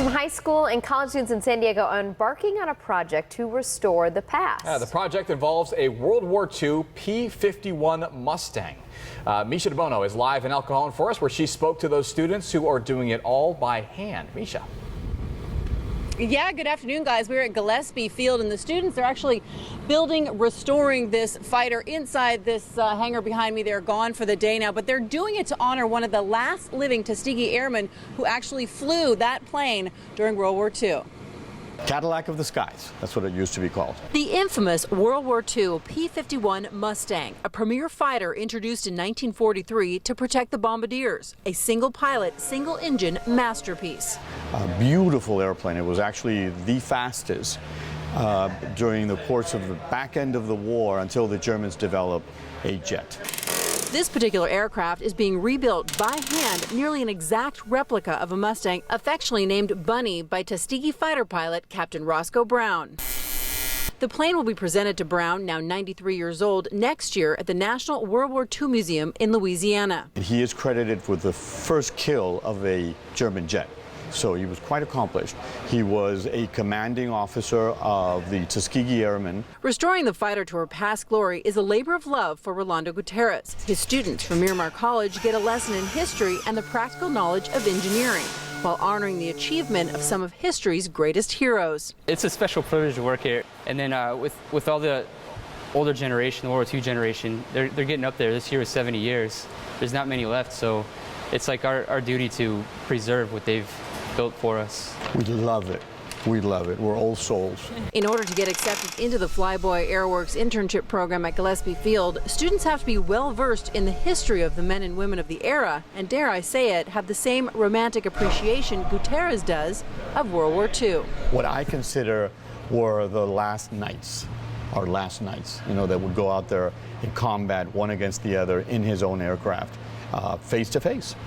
Some high school and college students in San Diego are embarking on a project to restore the past. The project involves a World War II P-51 Mustang. Misha DeBono is live in El Cajon for us, where she spoke to those students who are doing it all by hand. Misha. Yeah, good afternoon, guys. We're at Gillespie Field, and the students are actually restoring this fighter inside this hangar behind me. They're gone for the day now, but they're doing it to honor one of the last living Tuskegee Airmen who actually flew that plane during World War II. Cadillac of the skies, that's what it used to be called. The infamous World War II P-51 Mustang, a premier fighter introduced in 1943 to protect the bombardiers, a single pilot, single engine masterpiece. A beautiful airplane. It was actually the fastest during the course of the back end of the war until the Germans developed a jet. This particular aircraft is being rebuilt by hand, nearly an exact replica of a Mustang affectionately named Bunny by Tuskegee fighter pilot Captain Roscoe Brown. The plane will be presented to Brown, now 93 years old, next year at the National World War II Museum in Louisiana. He is credited with the first kill of a German jet. So he was quite accomplished. He was a commanding officer of the Tuskegee Airmen. Restoring the fighter to her past glory is a labor of love for Rolando Gutierrez. His students from Miramar College get a lesson in history and the practical knowledge of engineering, while honoring the achievement of some of history's greatest heroes. It's a special privilege to work here. And then with all the older generation, the World War II generation, they're getting up there. This year is 70 years. There's not many left, so it's like our duty to preserve what they've built for us. We love it. We love it. We're old souls. In order to get accepted into the Flyboy Airworks internship program at Gillespie Field, students have to be well versed in the history of the men and women of the era, and dare I say it, have the same romantic appreciation Gutierrez does of World War II. What I consider were the last knights, our last knights, that would go out there in combat, one against the other, in his own aircraft, face to face.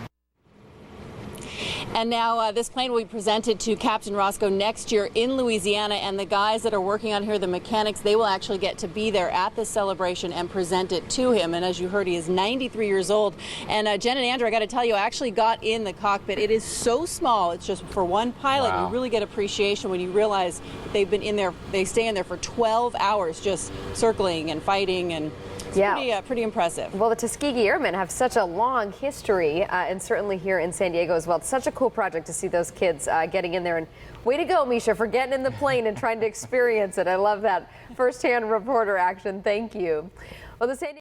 And now this plane will be presented to Captain Roscoe next year in Louisiana, and the guys that are working on here, the mechanics, they will actually get to be there at this celebration and present it to him. And as you heard, he is 93 years old. And Jen and Andrew, I got to tell you, I actually got in the cockpit. It is so small. It's just for one pilot. Wow. You really get appreciation when you realize that they've been in there, they stay in there for 12 hours just circling and fighting, and it's pretty impressive. Well, the Tuskegee Airmen have such a long history, and certainly here in San Diego as well. It's such a cool project to see those kids getting in there. And way to go, Misha, for getting in the plane and trying to experience it. I love that firsthand reporter action. Thank you. Well, the San